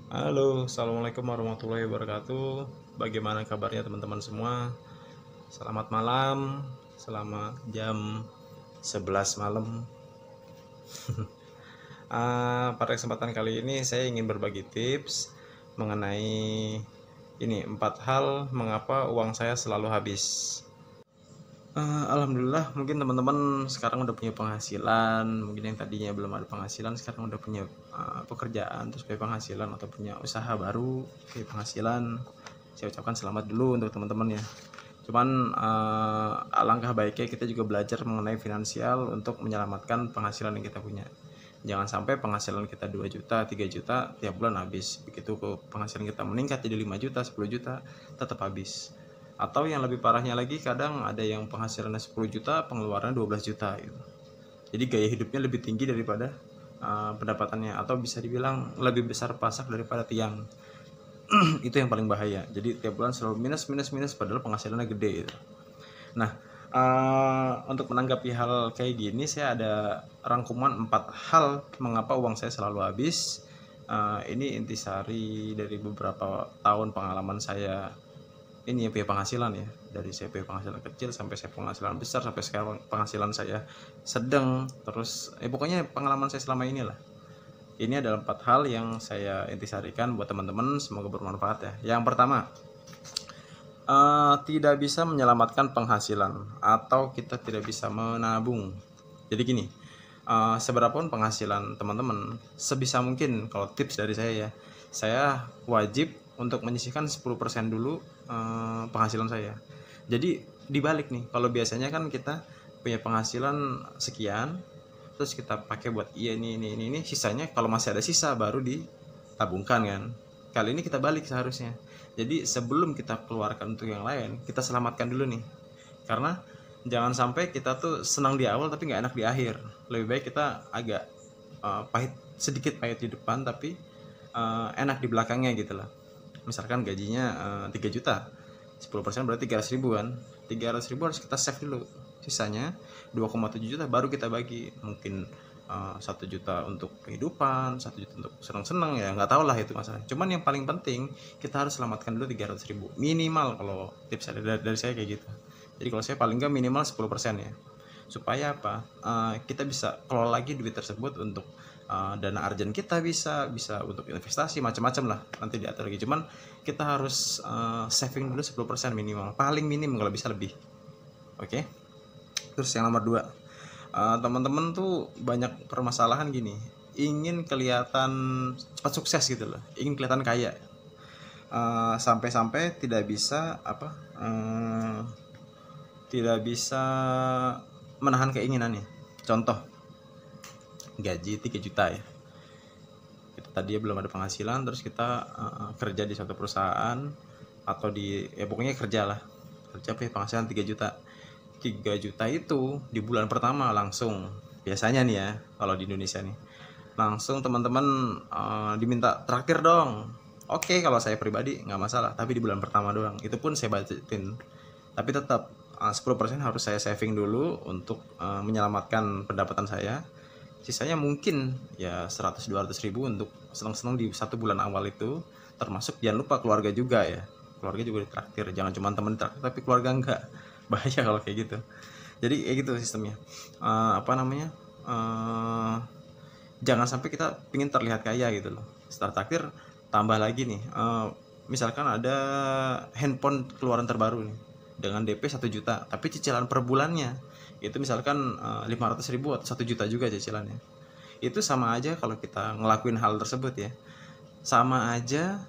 Halo, assalamualaikum warahmatullahi wabarakatuh. Bagaimana kabarnya teman-teman semua? Selamat malam, selamat jam 11 malam. Pada kesempatan kali ini saya ingin berbagi tips mengenai ini 4 hal mengapa uang saya selalu habis. Alhamdulillah, mungkin teman-teman sekarang udah punya penghasilan. Mungkin yang tadinya belum ada penghasilan sekarang udah punya pekerjaan, terus punya penghasilan, atau punya usaha baru, punya penghasilan. Saya ucapkan selamat dulu untuk teman-teman ya. Cuman alangkah baiknya kita juga belajar mengenai finansial untuk menyelamatkan penghasilan yang kita punya. Jangan sampai penghasilan kita 2 juta, 3 juta tiap bulan habis. Begitu penghasilan kita meningkat jadi 5 juta, 10 juta, tetap habis. Atau yang lebih parahnya lagi, kadang ada yang penghasilannya 10 juta, pengeluarannya 12 juta gitu. Jadi gaya hidupnya lebih tinggi daripada pendapatannya, atau bisa dibilang lebih besar pasak daripada tiang. Itu yang paling bahaya. Jadi tiap bulan selalu minus minus minus padahal penghasilannya gede gitu. Nah, untuk menanggapi hal kayak gini, saya ada rangkuman 4 hal mengapa uang saya selalu habis. Ini intisari dari beberapa tahun pengalaman saya ini ya, punya penghasilan ya. Dari saya punya penghasilan kecil sampai saya penghasilan besar, sampai sekarang penghasilan saya sedang, terus pokoknya pengalaman saya selama ini lah. Ini adalah 4 hal yang saya intisarikan buat teman-teman, semoga bermanfaat ya. Yang pertama, tidak bisa menyelamatkan penghasilan atau kita tidak bisa menabung. Jadi gini, seberapapun penghasilan teman-teman, sebisa mungkin kalau tips dari saya wajib untuk menyisihkan 10% dulu penghasilan saya. Jadi dibalik nih, kalau biasanya kan kita punya penghasilan sekian, terus kita pakai buat ini, sisanya kalau masih ada sisa baru ditabungkan kan. Kali ini kita balik seharusnya. Jadi sebelum kita keluarkan untuk yang lain, kita selamatkan dulu nih. Karena jangan sampai kita tuh senang di awal tapi nggak enak di akhir. Lebih baik kita agak sedikit pahit di depan tapi enak di belakangnya gitu lah. Misalkan gajinya 3 juta, 10% berarti 300 ribu kan. 300 ribu harus kita save dulu. Sisanya 2,7 juta baru kita bagi. Mungkin 1 juta untuk kehidupan, 1 juta untuk senang-senang, ya nggak tahu lah itu masalah. Cuman yang paling penting kita harus selamatkan dulu 300 ribu minimal. Kalau tips dari saya kayak gitu. Jadi kalau saya paling nggak minimal 10% ya, supaya apa, kita bisa kelola lagi duit tersebut untuk dana arjen kita, bisa untuk investasi macam-macam lah, nanti diatur lagi. Cuman kita harus saving dulu 10% minimal, paling minim, kalau bisa lebih. Oke. Terus yang nomor 2, teman-teman tuh banyak permasalahan gini, ingin kelihatan cepat sukses gitu loh, ingin kelihatan kaya, sampai-sampai tidak bisa tidak bisa menahan keinginannya. Contoh, gaji 3 juta ya, kita tadi belum ada penghasilan, terus kita kerja di suatu perusahaan atau pokoknya kerja punya penghasilan 3 juta. 3 juta itu di bulan pertama langsung, biasanya nih ya kalau di Indonesia nih, langsung teman-teman diminta traktir dong. Oke, kalau saya pribadi nggak masalah, tapi di bulan pertama doang, itu pun saya budgetin. Tapi tetap 10% harus saya saving dulu untuk menyelamatkan pendapatan saya. Sisanya mungkin ya 100-200 ribu untuk senang-senang di 1 bulan awal itu. Termasuk jangan lupa keluarga juga ya, keluarga juga ditraktir, jangan cuma teman ditraktir tapi keluarga enggak. Bahaya kalau kayak gitu. Jadi kayak gitu sistemnya. Jangan sampai kita pingin terlihat kaya gitu loh. Setelah traktir tambah lagi nih, misalkan ada handphone keluaran terbaru nih dengan DP 1 juta, tapi cicilan per bulannya itu misalkan 500 ribu atau 1 juta juga cicilannya. Itu sama aja kalau kita ngelakuin hal tersebut ya, sama aja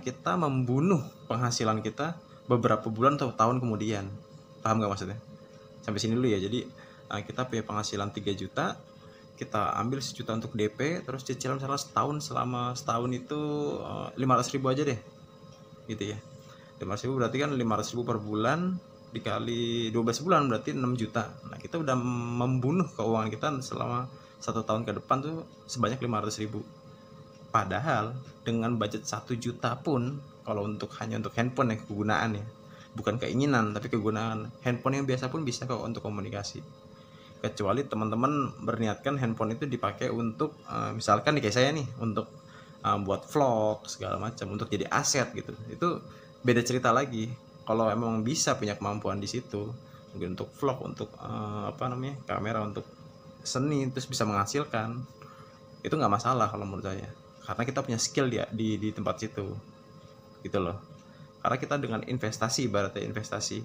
kita membunuh penghasilan kita beberapa bulan atau tahun kemudian. Paham gak maksudnya? Sampai sini dulu ya. Jadi kita punya penghasilan 3 juta, kita ambil 1 juta untuk DP, terus cicilan misalnya selama setahun itu 500 ribu aja deh gitu ya. 500 ribu berarti kan 500 ribu per bulan dikali 12 bulan berarti 6 juta. Nah, kita udah membunuh keuangan kita selama 1 tahun ke depan tuh sebanyak 500 ribu. Padahal dengan budget 1 juta pun, kalau hanya untuk handphone yang kegunaan ya, bukan keinginan tapi kegunaan, handphone yang biasa pun bisa kok untuk komunikasi. Kecuali teman-teman berniatkan handphone itu dipakai untuk misalkan kayak saya nih, untuk buat vlog segala macam, untuk jadi aset gitu. Itu beda cerita lagi. Kalau emang bisa punya kemampuan di situ, mungkin untuk vlog, untuk kamera, untuk seni, terus bisa menghasilkan, itu nggak masalah kalau menurut saya, karena kita punya skill di tempat situ gitu loh. Karena kita dengan investasi, ibaratnya investasi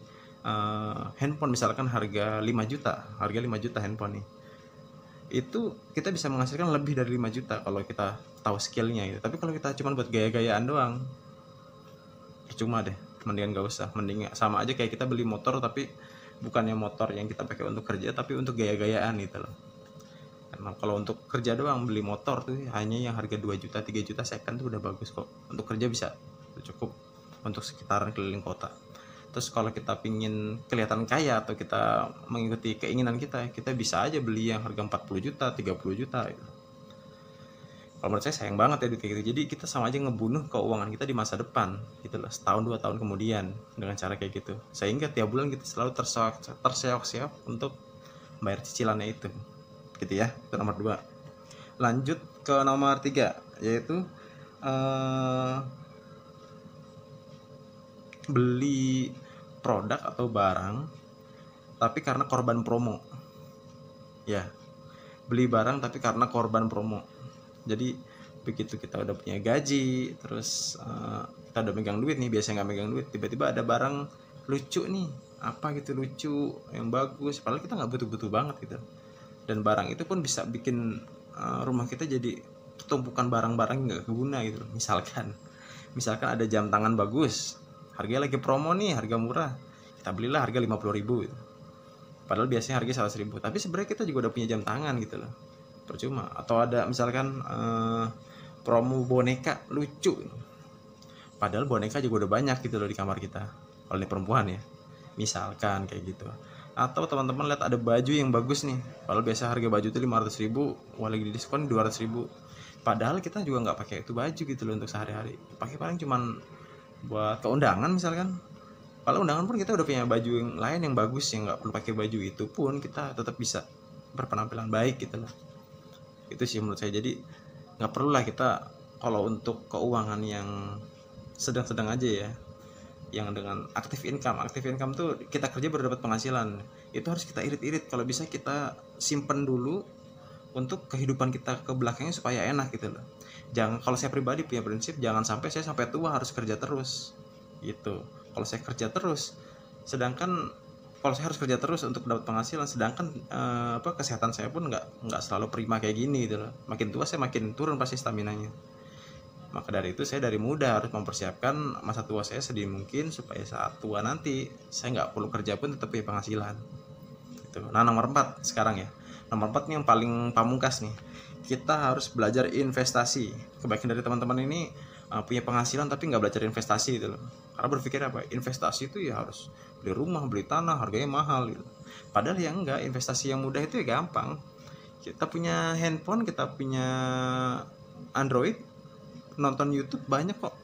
handphone misalkan harga 5 juta, handphone nih, itu kita bisa menghasilkan lebih dari 5 juta kalau kita tahu skillnya gitu. Tapi kalau kita cuma buat gaya-gayaan doang, percuma deh, mendingan gak usah. Mending sama aja kayak kita beli motor, tapi bukannya motor yang kita pakai untuk kerja, tapi untuk gaya-gayaan gitu loh. Karena kalau untuk kerja doang beli motor tuh hanya yang harga 2 juta 3 juta second tuh udah bagus kok. Untuk kerja bisa cukup untuk sekitaran keliling kota. Terus kalau kita pingin kelihatan kaya atau kita mengikuti keinginan kita bisa aja beli yang harga 40 juta 30 juta gitu. Kalau menurut saya sayang banget ya duit kayak gitu. Jadi kita sama aja ngebunuh keuangan kita di masa depan gitu loh, setahun 2 tahun kemudian dengan cara kayak gitu. Sehingga tiap bulan kita selalu terseok-seok untuk bayar cicilannya itu gitu ya. Itu nomor 2. Lanjut ke nomor 3, yaitu beli produk atau barang tapi karena korban promo. Ya, beli barang tapi karena korban promo. Jadi begitu kita udah punya gaji, terus kita udah megang duit nih, biasanya nggak megang duit, tiba-tiba ada barang lucu nih, apa gitu lucu, yang bagus, padahal kita nggak butuh-butuh banget gitu. Dan barang itu pun bisa bikin rumah kita jadi tumpukan barang-barang yang nggak keguna gitu. Misalkan ada jam tangan bagus, harganya lagi promo nih, harga murah, kita belilah harga 50.000 gitu. Padahal biasanya harganya 100.000, tapi sebenarnya kita juga udah punya jam tangan gitu loh, percuma. Atau ada misalkan promo boneka lucu, padahal boneka juga udah banyak gitu loh di kamar kita, kalau ini perempuan ya, misalkan kayak gitu. Atau teman-teman lihat ada baju yang bagus nih, padahal biasa harga baju itu 500.000, wah lagi di diskon 200.000, padahal kita juga nggak pakai itu baju gitu loh untuk sehari-hari, pakai paling cuman buat keundangan misalkan. Kalau undangan pun kita udah punya baju yang lain yang bagus, yang nggak perlu pakai baju itu pun kita tetap bisa berpenampilan baik gitu loh. Itu sih menurut saya. Jadi nggak perlu lah kita, kalau untuk keuangan yang sedang-sedang aja ya, yang dengan active income tuh kita kerja baru dapat penghasilan, itu harus kita irit-irit. Kalau bisa kita simpen dulu untuk kehidupan kita ke belakangnya supaya enak gitu loh. Jangan, kalau saya pribadi punya prinsip, jangan sampai saya sampai tua harus kerja terus gitu. Kalau saya kerja terus, sedangkan kalau saya harus kerja terus untuk dapat penghasilan, sedangkan kesehatan saya pun nggak selalu prima kayak gini gitu loh. Makin tua saya makin turun pasti staminanya. Maka dari itu saya dari muda harus mempersiapkan masa tua saya sedini mungkin, supaya saat tua nanti saya nggak perlu kerja pun tetap punya penghasilan gitu. Nah, nomor 4 sekarang ya. Nomor 4 nih yang paling pamungkas nih. Kita harus belajar investasi. Kebanyakan dari teman-teman ini punya penghasilan tapi nggak belajar investasi gitu loh. Karena berpikir apa? Investasi itu ya harus beli rumah, beli tanah, harganya mahal gitu. Padahal ya enggak, investasi yang mudah itu ya gampang. Kita punya handphone, kita punya Android, nonton YouTube banyak kok.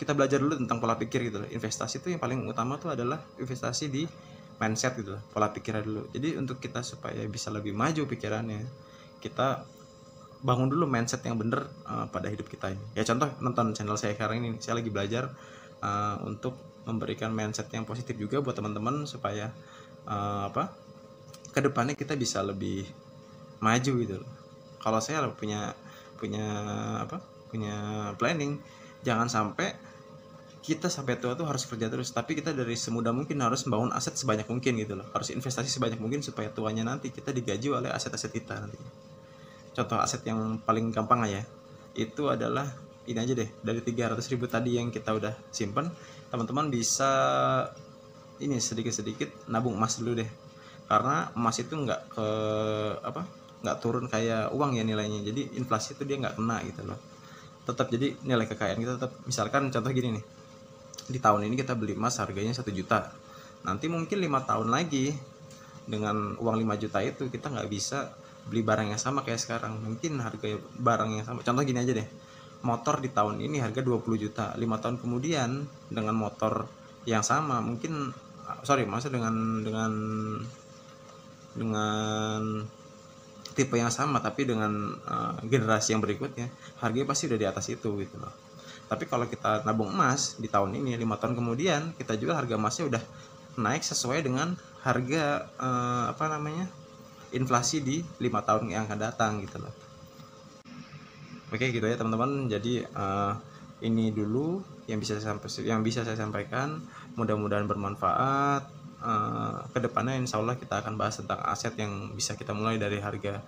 Kita belajar dulu tentang pola pikir gitu loh. Investasi itu yang paling utama tuh adalah investasi di mindset gitu loh, pola pikirnya dulu. Jadi untuk kita supaya bisa lebih maju pikirannya, kita bangun dulu mindset yang bener pada hidup kita ini. Ya contoh nonton channel saya sekarang ini, saya lagi belajar untuk memberikan mindset yang positif juga buat teman-teman supaya kedepannya kita bisa lebih maju gitu loh. Kalau saya punya planning, jangan sampai kita sampai tua tuh harus kerja terus, tapi kita dari semudah mungkin harus membangun aset sebanyak mungkin gitu loh. Harus investasi sebanyak mungkin supaya tuanya nanti kita digaji oleh aset-aset kita nanti. Contoh aset yang paling gampang aja itu adalah ini aja deh, dari 300.000 tadi yang kita udah simpen, teman-teman bisa ini sedikit-sedikit nabung emas dulu deh. Karena emas itu nggak turun kayak uang ya nilainya, jadi inflasi itu dia nggak kena gitu loh. Tetap jadi nilai kekayaan kita tetap. Misalkan contoh gini nih, di tahun ini kita beli emas harganya 1 juta, nanti mungkin 5 tahun lagi dengan uang 5 juta itu kita nggak bisa beli barang yang sama kayak sekarang. Mungkin harga barang yang sama, contoh gini aja deh, motor di tahun ini harga 20 juta, 5 tahun kemudian dengan motor yang sama mungkin dengan tipe yang sama tapi dengan generasi yang berikutnya, harganya pasti udah di atas itu gitu loh. Tapi kalau kita nabung emas di tahun ini, 5 tahun kemudian kita jual, harga emasnya udah naik sesuai dengan harga inflasi di 5 tahun yang akan datang gitu loh. Oke gitu ya teman-teman. Jadi ini dulu yang bisa saya sampaikan. Mudah-mudahan bermanfaat. Kedepannya insya Allah kita akan bahas tentang aset yang bisa kita mulai dari harga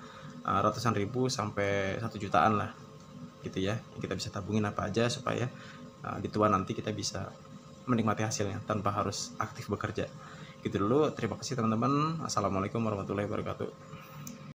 ratusan ribu sampai 1 jutaan lah gitu ya. Kita bisa tabungin apa aja supaya di tua nanti kita bisa menikmati hasilnya tanpa harus aktif bekerja. Gitu dulu. Terima kasih teman-teman. Assalamualaikum warahmatullahi wabarakatuh.